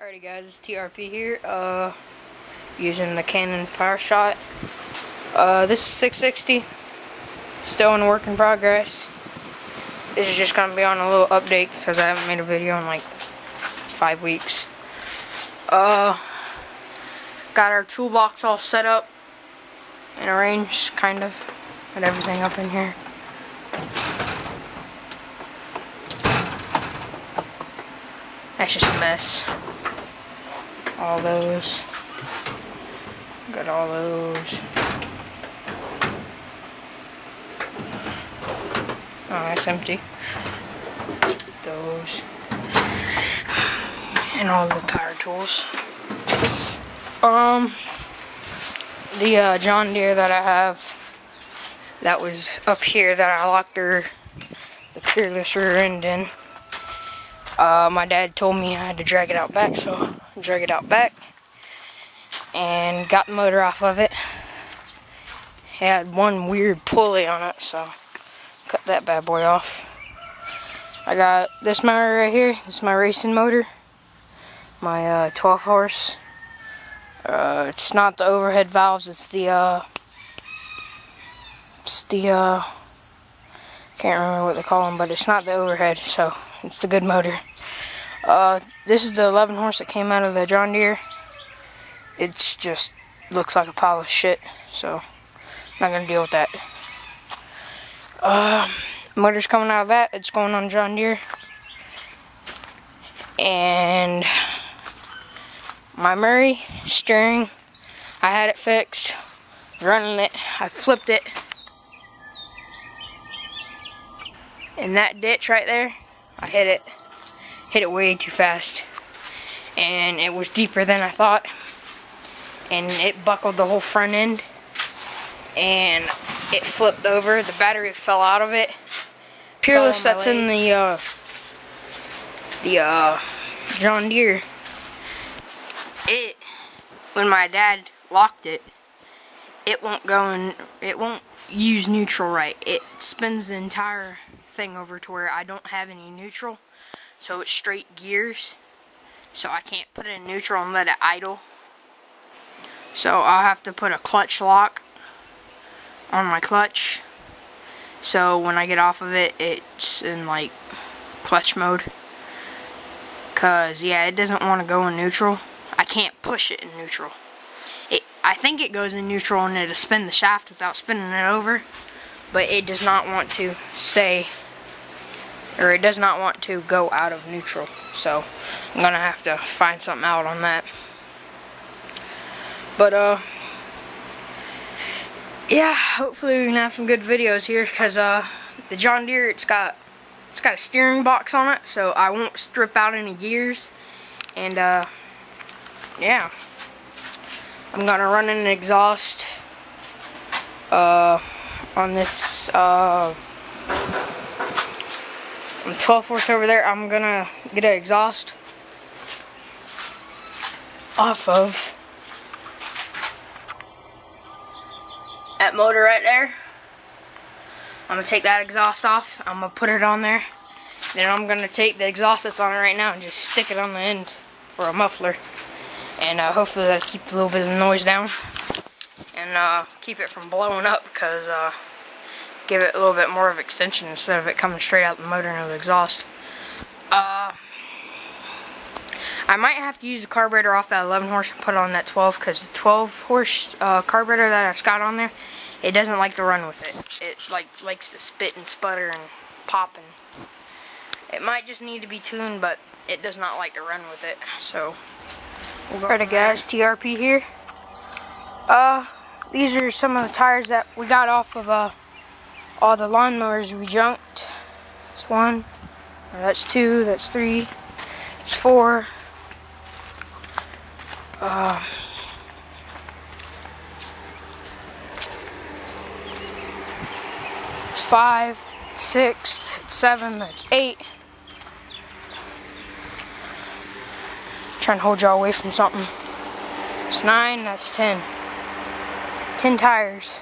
Alrighty guys, it's TRP here, using the Canon Power Shot. This is 660, still in work in progress. This is just going to be on a little update because I haven't made a video in like 5 weeks. Got our toolbox all set up and arranged, kind of. Got everything up in here. That's just a mess. All those. Got all those. Oh, that's empty. Those. And all the power tools. The John Deere that I have, that was up here that I locked the careless rear end in. My dad told me I had to drag it out back, so I drag it out back and got the motor off of it. It had one weird pulley on it, so cut that bad boy off. I got this motor right here. This is my racing motor, my 12 horse. It's not the overhead valves, it's the can't remember what they call them, but it's not the overhead, so it's the good motor. This is the 11 horse that came out of the John Deere. It's just looks like a pile of shit, so I'm not gonna deal with that. Motor's coming out of that. It's going on John Deere, and my Murray steering, I had it fixed, running it. I flipped it, and that ditch right there, I hit it way too fast, and it was deeper than I thought, and it buckled the whole front end, and it flipped over. The battery fell out of it. Peerless, that's in the John Deere. When my dad locked it, it won't use neutral right. It spins the entire thing over to where I don't have any neutral, so it's straight gears, so I can't put it in neutral and let it idle. So I'll have to put a clutch lock on my clutch, so when I get off of it, it's in like clutch mode, cause yeah, it doesn't want to go in neutral. I can't push it in neutral. I think it goes in neutral and it'll spin the shaft without spinning it over, but it does not want to stay, or it does not want to go out of neutral. So I'm gonna have to find something out on that. But yeah, hopefully we can have some good videos here, because the John Deere, it's got a steering box on it, so I won't strip out any gears. And yeah, I'm gonna run an exhaust on this on 12 horse over there. I'm gonna get an exhaust off of that motor right there. I'm gonna take that exhaust off. I'm gonna put it on there. Then I'm gonna take the exhaust that's on it right now and just stick it on the end for a muffler. And hopefully that'll keep a little bit of the noise down and keep it from blowing up, because give it a little bit more of extension instead of it coming straight out the motor and the exhaust. I might have to use the carburetor off that 11 horse and put it on that 12, because the 12 horse carburetor that I've got on there, it doesn't like to run with it. It likes to spit and sputter and pop, and it might just need to be tuned, but it does not like to run with it. So alright guys, TRP here. These are some of the tires that we got off of all the lawnmowers we junked. That's 1, that's 2, that's 3, that's 4. 5, 6, 7, that's 8. Trying to hold y'all away from something. It's 9, that's 10. 10 tires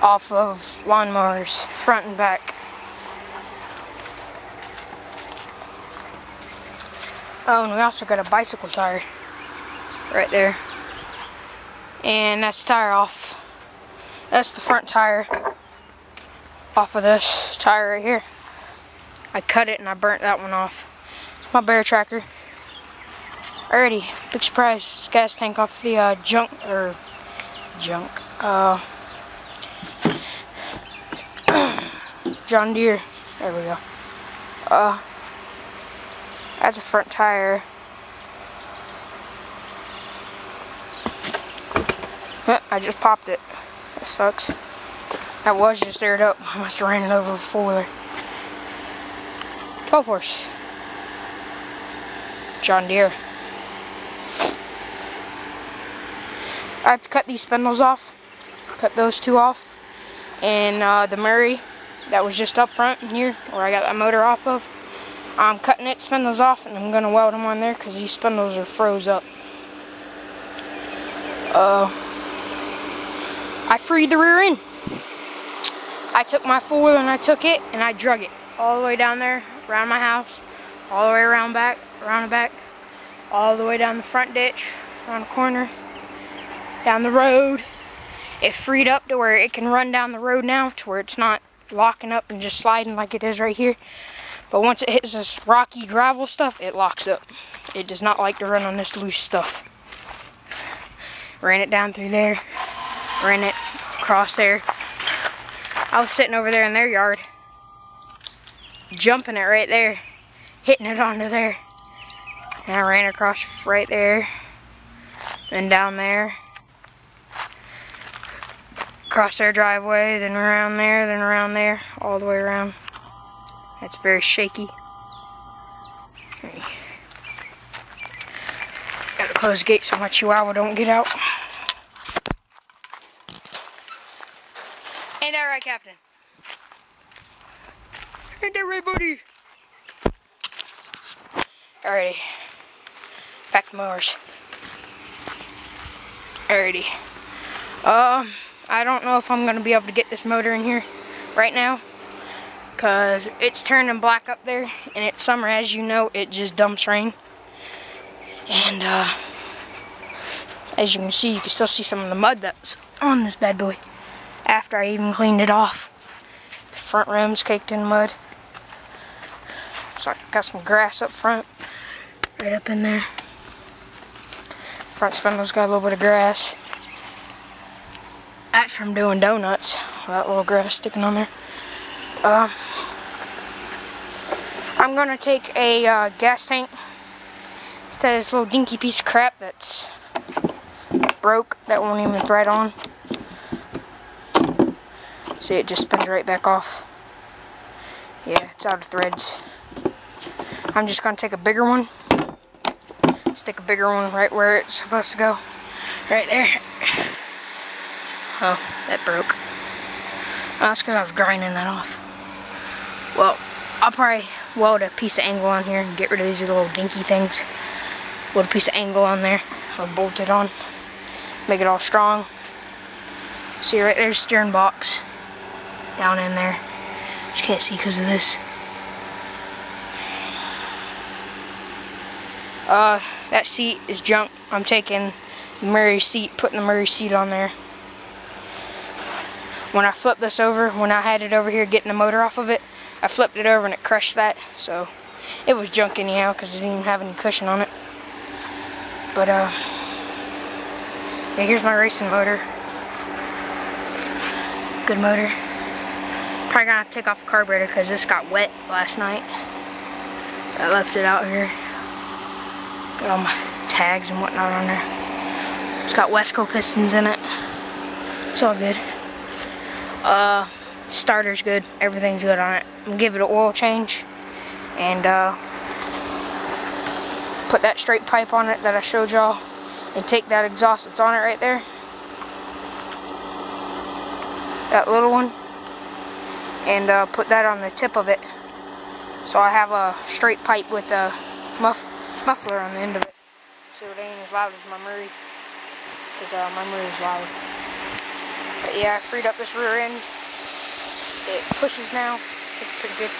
off of lawnmowers, front and back. Oh, and we also got a bicycle tire right there. And that's the tire off. That's the front tire off of this tire right here. I cut it and I burnt that one off. It's my bear tracker. Alrighty, big surprise. This gas tank off the John Deere. There we go. That's a front tire. I just popped it. That sucks. That was just aired up. I must have ran it over a four-wheeler. 12 horse. John Deere. I have to cut these spindles off. Cut those two off. And the Murray that was just up front here, where I got that motor off of, I'm cutting its spindles off and I'm going to weld them on there because these spindles are froze up. I freed the rear end. I took my four-wheeler and I took it and I drug it all the way down there, around my house, all the way around back, around the back, all the way down the front ditch, around the corner, down the road. It freed up to where it can run down the road now, to where it's not locking up and just sliding like it is right here. But once it hits this rocky gravel stuff, it locks up. It does not like to run on this loose stuff. Ran it down through there, ran it across there. I was sitting over there in their yard, jumping it right there, hitting it onto there. And I ran across right there, then down there, across their driveway, then around there, all the way around. It's very shaky. Gotta close the gate so my chihuahua don't get out. Ain't that right, Captain? Ain't that right, buddy? Alrighty. Back to mowers. Alrighty. I don't know if I'm gonna be able to get this motor in here right now, because it's turning black up there and it's summer. As you know, it just dumps rain. And as you can see, you can still see some of the mud that's on this bad boy after I even cleaned it off. The front rim's caked in mud. So I got some grass up front, right up in there. Front spindle's got a little bit of grass. That's from doing donuts. That little grass sticking on there. I'm gonna take a gas tank instead of this little dinky piece of crap that's broke, that won't even thread on. See, it just spins right back off. Yeah, it's out of threads. I'm just gonna take a bigger one, stick a bigger one right where it's supposed to go, right there. Oh, that broke. Oh, that's because I was grinding that off. Well, I'll probably weld a piece of angle on here and get rid of these little dinky things. Weld a piece of angle on there. I'll bolt it on. Make it all strong. See right there's the steering box. Down in there. You can't see because of this. That seat is junk. I'm taking the Murray seat, putting the Murray seat on there. When I flipped this over, when I had it over here getting the motor off of it, I flipped it over and it crushed that. So it was junk anyhow because it didn't even have any cushion on it. But yeah, here's my racing motor. Good motor. Probably gonna have to take off the carburetor because this got wet last night. I left it out here. Got all my tags and whatnot on there. It's got Wesco pistons in it. It's all good. Starter's good. Everything's good on it. I'm gonna give it an oil change and put that straight pipe on it that I showed y'all, and take that exhaust that's on it right there, that little one, and put that on the tip of it, so I have a straight pipe with a muffler on the end of it, so it ain't as loud as my Murray, because my Murray's loud. But yeah, I freed up this rear end. It pushes now. It's pretty good.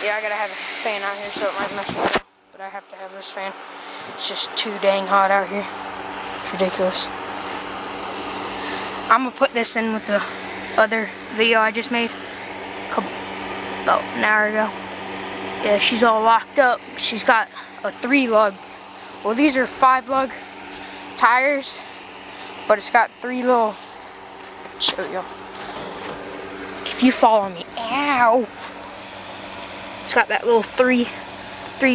Yeah, I gotta have a fan out here so it might mess me up. But but I have to have this fan. It's just too dang hot out here. It's ridiculous. I'm gonna put this in with the other video I just made about an hour ago. Yeah, she's all locked up. She's got a 3-lug. Well, these are 5-lug tires, but it's got 3 little. Show you. If you follow me, ow! It's got that little 3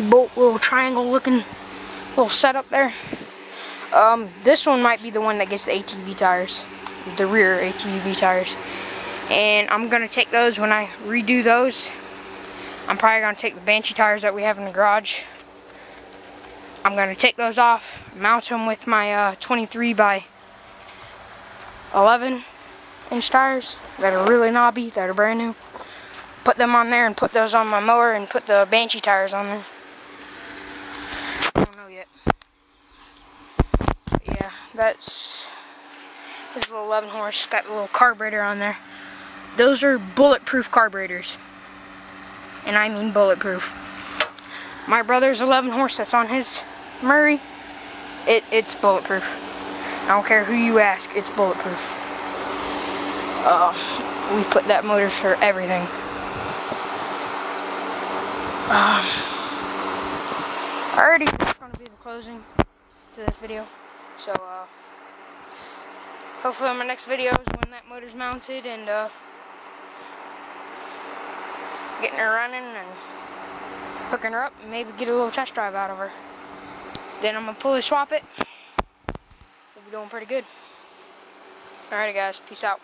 bolt little triangle looking little setup there. This one might be the one that gets the ATV tires, the rear ATV tires. And I'm gonna take those when I redo those. I'm probably gonna take the Banshee tires that we have in the garage. I'm gonna take those off, mount them with my 23 by 11 inch tires that are really knobby, that are brand new. Put them on there and put those on my mower and put the Banshee tires on there. I don't know yet. But yeah, this little 11 horse got the little carburetor on there. Those are bulletproof carburetors. And I mean bulletproof. My brother's 11 horse that's on his Murray, it's bulletproof. I don't care who you ask, it's bulletproof. We put that motor for everything. Alrighty, that's going to be the closing to this video. So, hopefully in my next video is when that motor's mounted and getting her running and hooking her up and maybe get a little test drive out of her. Then I'm going to pulley swap it. We'll be doing pretty good. Alrighty guys, peace out.